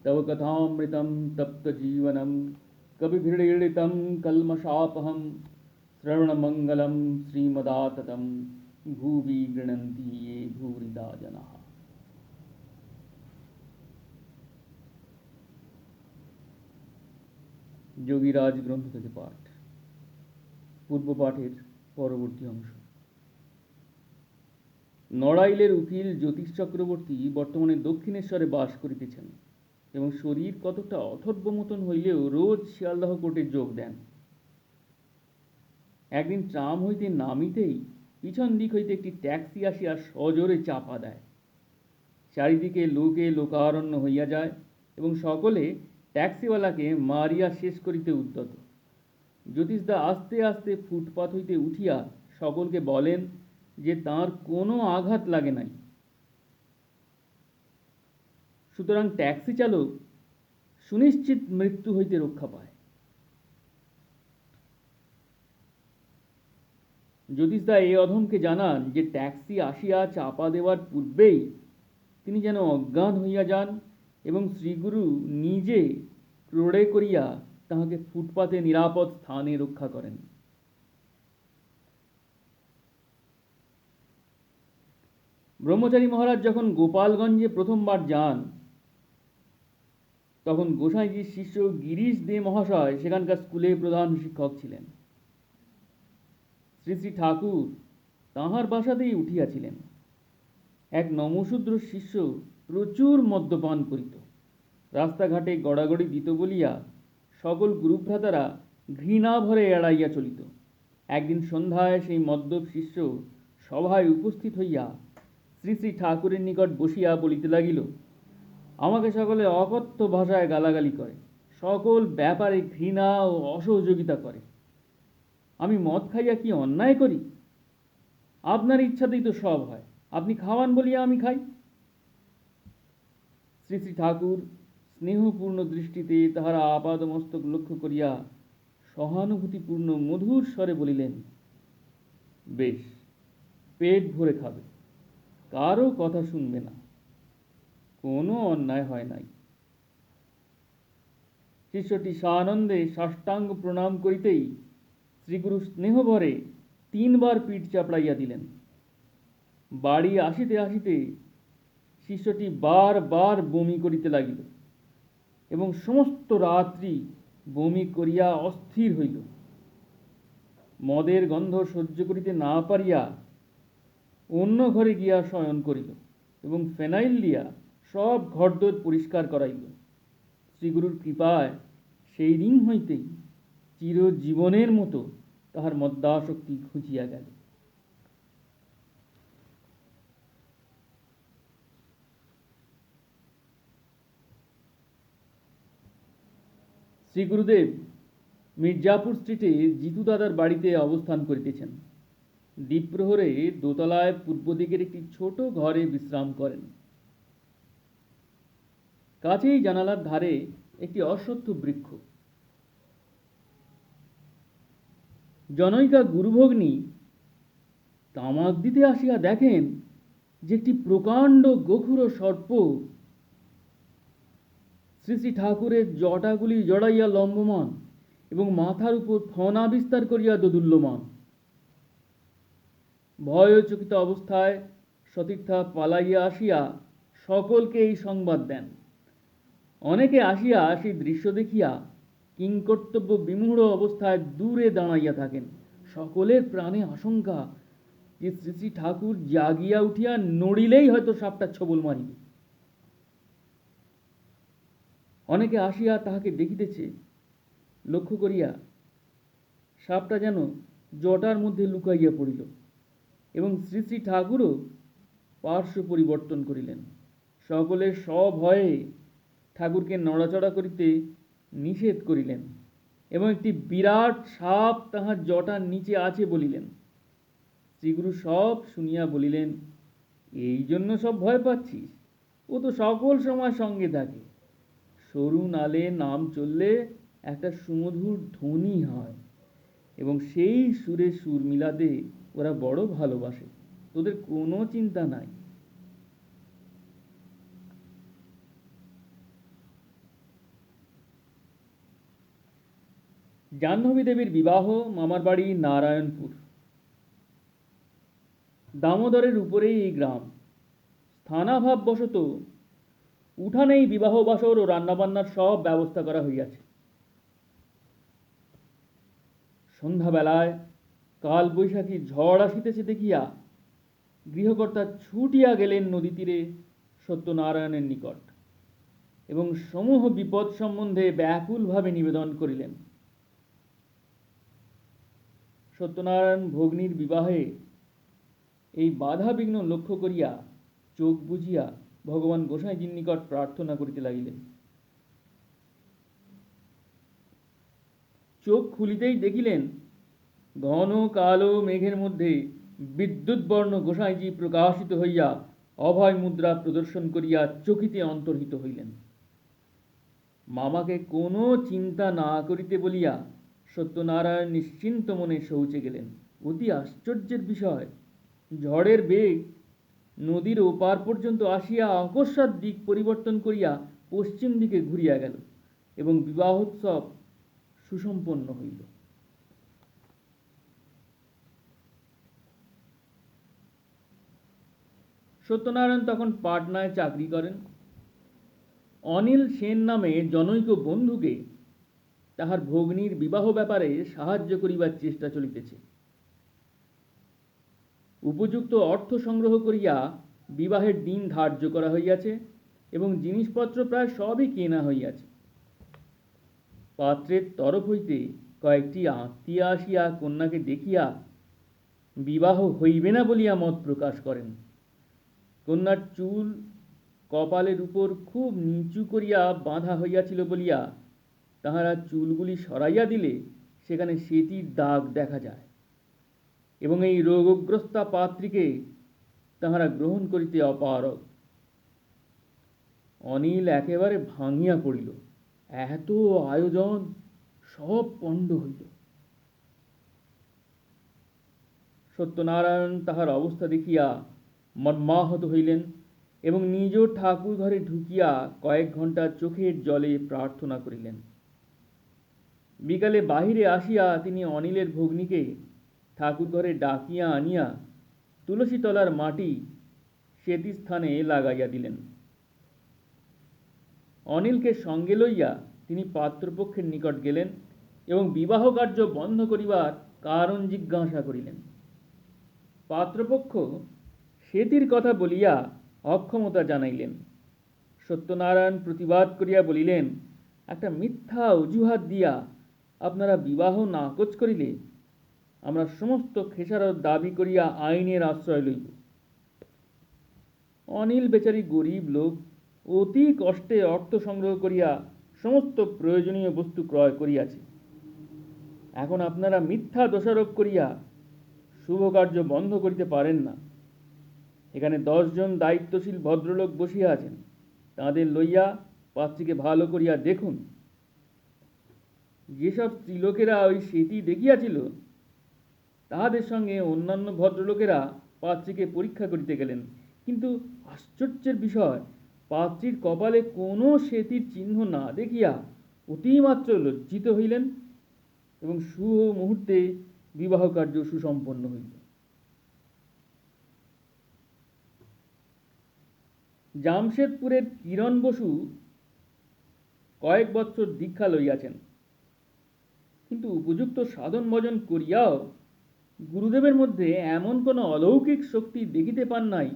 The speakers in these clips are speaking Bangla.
तव कथामृतं तप्तजीवनं कविभिरीडितं कल्मषापहं श्रवणमङ्गलं श्रीमदाततं भुवि गृह्णन्ति ये भूरिदा जनाः। যোগীরাজ গ্রন্থ থেকে পাঠ। পূর্ব পাঠের পরবর্তী অংশ। নড়াইলের উকিল জ্যোতিষ চক্রবর্তী বর্তমানে দক্ষিণেশ্বরে বাস করিতেছেন এবং শরীর কতকটা অথর্ব মতন হইলেও রোজ শিয়ালদহ কোর্টে যোগ দেন। একদিন ট্রাম হইতে নামিতেই পিছন দিক হইতে একটি ট্যাক্সি আসিয়া সজোরে চাপা দেয়। চারিদিকে লোকে লোকারণ্য হইয়া যায় এবং সকলে ট্যাক্সিওয়ালাকে মারিয়া শেষ করিতে উদ্যত। জ্যোতিষদা আস্তে আস্তে ফুটপাথ হইতে উঠিয়া সকলকে বলেন যে তাঁর কোনো আঘাত লাগে নাই, সুতরাং ট্যাক্সি চালক সুনিশ্চিত মৃত্যু হইতে রক্ষা পায়। জ্যোতিষদা এই অধমকে জানান যে ট্যাক্সি আসিয়া চাপা দেওয়ার পূর্বেই তিনি যেন অজ্ঞান হইয়া যান এবং শ্রীগুরু নিজে ক্রোড়ে করিয়া তাহাকে ফুটপাতে নিরাপদ স্থানে রক্ষা করেন। ব্রহ্মচারী মহারাজ যখন গোপালগঞ্জে প্রথমবার যান তখন গোসাইজির শিষ্য গিরিশ দে মহাশয় সেখানকার স্কুলে প্রধান শিক্ষক ছিলেন। শ্রী শ্রী ঠাকুর তাঁহার বাসাতেই উঠিয়াছিলেন। এক নমশূদ্র শিষ্য প্রচুর মদ্যপান করিত, রাস্তাঘাটে গড়াগড়ি দিত বলিয়া সকল গুরুভ্রাতারা ঘৃণা ভরে এড়াইয়া চলিত। একদিন সন্ধ্যায় সেই মদ্যপ শিষ্য সভায় উপস্থিত হইয়া শ্রী শ্রী ঠাকুরের নিকট বসিয়া বলিতে লাগিল, আমাকে সকলে অকথ্য ভাষায় গালাগালি করে, সকল ব্যাপারে ঘৃণা ও অসহযোগিতা করে। আমি মদ খাইয়া কি অন্যায় করি? আপনার ইচ্ছাতেই তো সব হয়, আপনি খাওয়ান বলিয়া আমি খাই। শ্রী শ্রী ঠাকুর স্নেহপূর্ণ দৃষ্টিতে তাহারা আপাদমস্তক লক্ষ্য করিয়া সহানুভূতিপূর্ণ মধুর স্বরে বলিলেন, বেশ, পেট ভরে খাবে, কারো কথা শুনবে না, কোনো অন্যায় হয় নাই। শিষ্যটি সানন্দে সাষ্টাঙ্গ প্রণাম করিতেই শ্রীগুরু স্নেহভরে 3 বার পিঠ চাপড়াইয়া দিলেন। বাড়ি আসিতে আসিতে শিষ্যটি বার বমি করিতে লাগিল এবং সমস্ত রাত্রি বমি করিয়া অস্থির হইল। মদের গন্ধ সহ্য করিতে না পারিয়া অন্য ঘরে গিয়া শয়ন করিল এবং ফেনাইল দিয়া সব ঘরদোর পরিষ্কার করাইল। শ্রীগুরুর কৃপায় সেই দিন হইতেই চিরজীবনের মতো তাহার মদ্যাসক্তি ঘুচিয়া গেল। শ্রী গুরুদেব মির্জাপুর স্ট্রিটে জিতু দাদার বাড়িতে অবস্থান করিতেছেন। দ্বীপ্রহরে দোতলায় পূর্ব দিকের একটি ছোট ঘরে বিশ্রাম করেন। কাছেই জানালার ধারে একটি অশ্বত্থ বৃক্ষ। জনৈকা গুরুভগ্নী তামাক দিতে আসিয়া দেখেন যে একটি প্রকাণ্ড গোখুর সর্প শ্রী শ্রী ঠাকুরের জটাগুলি জড়াইয়া লম্বমান এবং মাথার উপর ফনা বিস্তার করিয়া দোদুল্যমান। ভয়চকিত অবস্থায় সতীর্থা পালাইয়া আসিয়া সকলকে এই সংবাদ দেন। অনেকে আসিয়া সেই দৃশ্য দেখিয়া কিংকর্তব্য বিমূঢ় অবস্থায় দূরে দাঁড়াইয়া থাকেন। সকলের প্রাণে আশঙ্কা যে শ্রী শ্রী ঠাকুর জাগিয়া উঠিয়া নড়িলেই হয়তো সাপটা ছবল মারিবে। অনেকে আসিয়া তাহাকে দেখিতেছে, লক্ষ্য করিয়া সাপটা যেন জটার মধ্যে লুকাইয়া পড়িল এবং শ্রী শ্রী ঠাকুরও পার্শ্ব পরিবর্তন করিলেন। সকলে সভয়ে ঠাকুরকে নড়াচড়া করিতে নিষেধ করিলেন এবং একটি বিরাট সাপ তাহার জটার নিচে আছে বলিলেন। শ্রীগুরু সব শুনিয়া বলিলেন, এই জন্য সব ভয় পাচ্ছিস? ও তো সকল সময় সঙ্গে থাকে। সরু নালে নাম চললে একটা সুমধুর ধ্বনি হয় এবং সেই সুরে সুর মিলাতে ওরা বড় ভালোবাসে। তোদের কোনো চিন্তা নাই। জাহ্নবী দেবীর বিবাহ মামার বাড়ি নারায়ণপুর। দামোদরের উপরেই এই গ্রাম। স্থানাভাববশত উঠানেই বিবাহ বাসর ও রান্নাবান্নার সব ব্যবস্থা করা হইয়াছে। সন্ধ্যাবেলায় কাল বৈশাখী ঝড় আসিতেছে দেখিয়া গৃহকর্তা ছুটিয়া গেলেন নদী তীরে সত্যনারায়ণের নিকট এবং সমূহ বিপদ সম্বন্ধে ব্যাকুলভাবে নিবেদন করিলেন। সত্যনারায়ণ ভগ্নীর বিবাহে এই বাধা বিঘ্ন লক্ষ্য করিয়া চোখ বুজিয়া ভগবান গোসাইজির নিকট প্রার্থনা করিতে লাগিলেন। চোখ খুলিতেই দেখিলেন ঘন কালো মেঘের মধ্যে বিদ্যুৎ বর্ণ গোসাইজি প্রকাশিত হইয়া অভয় মুদ্রা প্রদর্শন করিয়া চকিতে অন্তর্হিত হইলেন। মামাকে কোনো চিন্তা না করিতে বলিয়া সত্যনারায়ণ নিশ্চিন্ত মনে শৌচে গেলেন। অতি আশ্চর্যের বিষয়, ঝড়ের বেগ নদীর ওপার পর্যন্ত আসিয়া অকস্মাৎ দিক পরিবর্তন করিয়া পশ্চিম দিকে ঘুরিয়া গেল এবং বিবাহোৎসব সুসম্পন্ন হইল। সত্যনারায়ণ তখন পাটনায় চাকরি করেন। অনিল সেন নামে জনৈক বন্ধুকে তাহার ভগ্নীর বিবাহ ব্যাপারে সাহায্য করিবার চেষ্টা চলিতেছে। উপযুক্ত অর্থ সংগ্রহ করিয়া বিবাহের দিন ধার্য করা হইয়াছে এবং জিনিসপত্র প্রায় সবই কেনা হইয়াছে। পাত্রের তরফ হইতে কয়েকটি আত্মীয় আসিয়া কন্যাকে দেখিয়া বিবাহ হইবে না বলিয়া মত প্রকাশ করেন। কন্যার চুল কপালের উপর খুব নিচু করিয়া বাঁধা হইয়াছিল বলিয়া তাহারা চুলগুলি সরাইয়া দিলে সেখানে সেতির দাগ দেখা যায় এবং এই রোগগ্রস্তা পাত্রীকে তাহারা গ্রহণ করিতে অপারগ। অনিল একেবারে ভাঙিয়া পড়িল। এত আয়োজন সব পণ্ড হইল। সত্যনারায়ণ তাহার অবস্থা দেখিয়া মর্মাহত হইলেন এবং নিজ ঠাকুর ঘরে ঢুকিয়া কয়েক ঘণ্টা চোখের জলে প্রার্থনা করিলেন। বিকালে বাহিরে আসিয়া তিনি অনিলের ভগ্নীকে ঠাকুর ঘরে ডাকিয়া আনিয়া তুলসী তলার মাটি সেতিস্থানে লাগাইয়া দিলেন। অনিলকে সঙ্গে লইয়া তিনি পাত্রপক্ষের নিকট গেলেন এবং বিবাহ কার্য বন্ধ করিবার কারণ জিজ্ঞাসা করিলেন। পাত্রপক্ষ সেতির কথা বলিয়া অক্ষমতা জানাইলেন। সত্যনারায়ণ প্রতিবাদ করিয়া বলিলেন, একটা মিথ্যা অজুহাত দিয়া আপনারা বিবাহ নাকচ করিলে আমরা সমস্ত খেসারত দাবি করিয়া আইনের আশ্রয় লইব। অনিল বেচারি গরিব লোক, অতি কষ্টে অর্থ সংগ্রহ করিয়া সমস্ত প্রয়োজনীয় বস্তু ক্রয় করিয়াছে। এখন আপনারা মিথ্যা দোষারোপ করিয়া শুভ কার্য বন্ধ করিতে পারেন না। এখানে 10 জন দায়িত্বশীল ভদ্রলোক বসিয়া আছেন, তাঁদের লইয়া পাত্রীকে ভালো করিয়া দেখুন। যেসব স্ত্রীলোকেরা ওই সেতি দেখিয়াছিল তাহাদের সঙ্গে অন্যান্য ভদ্রলোকেরা পাত্রীকে পরীক্ষা করিতে গেলেন, কিন্তু আশ্চর্যের বিষয়, পাত্রীর কপালে কোনো সেতির চিহ্ন না দেখিয়া অতিমাত্র লজ্জিত হইলেন এবং শুভ মুহূর্তে বিবাহ কার্য সুসম্পন্ন হইল। জামশেদপুরের কিরণ বসু কয়েক বৎসর দীক্ষা লইয়াছেন, কিন্তু উপযুক্ত সাধন ভজন করিয়াও গুরুদেবের মধ্যে এমন কোনো অলৌকিক শক্তি দেখিতে পান নাই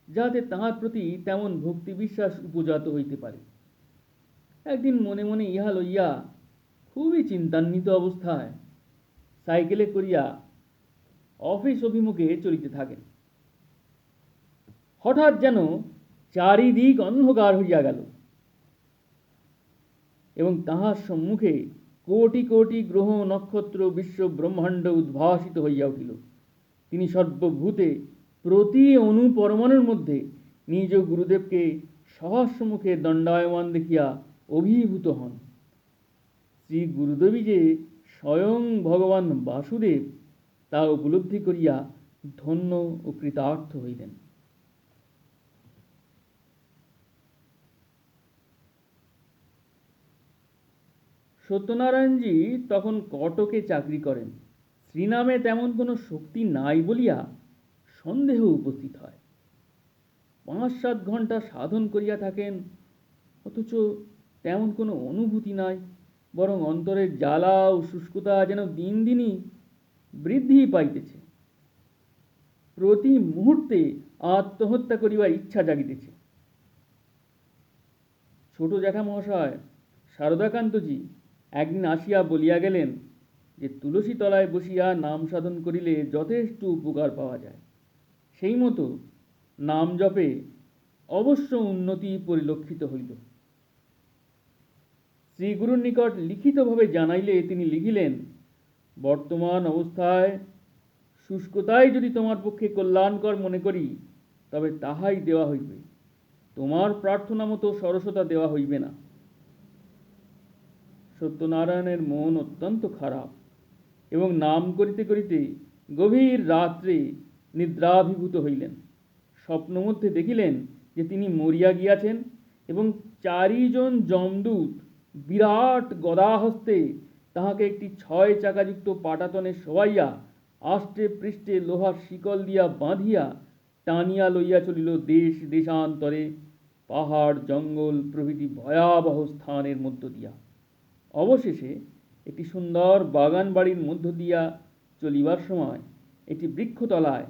যাহাতে তাহার প্রতি তেমন ভক্তি বিশ্বাস উপজাত হইতে পারে। একদিন মনে মনে ইহা লইয়া খুবই চিন্তান্বিত অবস্থায় সাইকেলে করিয়া অফিস অভিমুখে চলিতে থাকেন। হঠাৎ যেন চারিদিক অন্ধকার হইয়া গেল এবং তাহার সম্মুখে কোটি কোটি গ্রহ নক্ষত্র বিশ্ব ব্রহ্মাণ্ড উদ্ভাসিত হইয়া উঠিল। তিনি সর্বভূতে প্রতি অণু পরমাণুর মধ্যে নিজ গুরুদেবকে সবার সম্মুখে দণ্ডায়মান দেখিয়া অভিভূত হন। শ্রী গুরুদেবী যে স্বয়ং ভগবান বাসুদেব তা উপলব্ধি করিয়া ধন্য ও কৃতার্থ হইলেন। সত্যনারায়ণজি তখন কটকে চাকরি করেন। শ্রীনামে তেমন কোনো শক্তি নাই বলিয়া সন্দেহ উপস্থিত হয়। 5-7 ঘণ্টা সাধন করিয়া থাকেন, অথচ তেমন কোনো অনুভূতি নাই, বরং অন্তরের জ্বালা ও শুষ্কতা যেন দিন দিনই বৃদ্ধি পাইতেছে। প্রতি মুহূর্তে আত্মহত্যা করিবার ইচ্ছা জাগিতেছে। ছোট জ্যাঠামহাশয় শারদাকান্তজি একদিন আসিয়া বলিয়া গেলেন যে তুলসী তলায় বসিয়া নাম সাধন করিলে যথেষ্ট উপকার পাওয়া যায়। সেই মতো নাম জপে অবশ্য উন্নতি পরিলক্ষিত হইল। শ্রীগুরুর নিকট লিখিতভাবে জানাইলে তিনি লিখিলেন, বর্তমান অবস্থায় শুষ্কতাই যদি তোমার পক্ষে কল্যাণকর মনে করি, তবে তাহাই দেওয়া হইবে। তোমার প্রার্থনা মতো সরসতা দেওয়া হইবে না। সত্যনারায়ণের মন অত্যন্ত খারাপ এবং নাম করিতে করিতে গভীর রাত্রে নিদ্রাভিভূত হইলেন। স্বপ্নমধ্যে দেখিলেন যে তিনি মরিয়া গিয়াছেন এবং 4 জন যমদূত বিরাট গদাহস্তে তাহাকে একটি 6 চাকাযুক্ত পাটাতনে শোয়াইয়া আষ্টে পৃষ্ঠে লোহার শিকল দিয়া বাঁধিয়া টানিয়া লইয়া চলিল দেশ দেশান্তরে, পাহাড় জঙ্গল প্রভৃতি ভয়াবহ স্থানের মধ্য দিয়া। অবশেষে একটি সুন্দর বাগান বাড়ির মধ্য দিয়া চলিবার সময় একটি বৃক্ষতলায়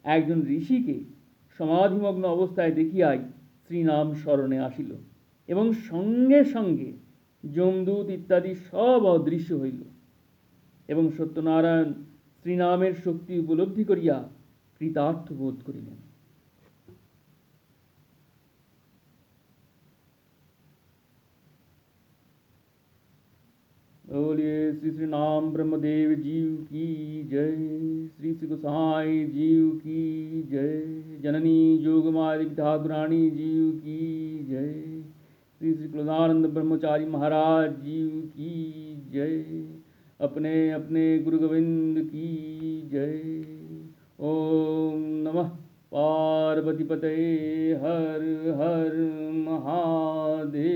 একজন ঋষিকে সমাধিমগ্ন অবস্থায় দেখিয়াই শ্রীনাম স্মরণে আসিল এবং সঙ্গে সঙ্গে যমদূত ইত্যাদি সব অদৃশ্য হইল এবং সত্যনারায়ণ শ্রীনামের শক্তি উপলব্ধি করিয়া কৃতার্থ বোধ করিলেন। बोलिए श्री श्री नाम ब्रह्मदेव जीव की जय। श्री श्री गोसाई जीव की जय। जननी जोगमाया ठाकुरानी जीव की जय। श्री श्री कुलदानंद ब्रह्मचारी महाराज जीव की जय। अपने अपने गुरु गोविंद की जय। ओम नमः पार्वती पतये हर हर महादेव।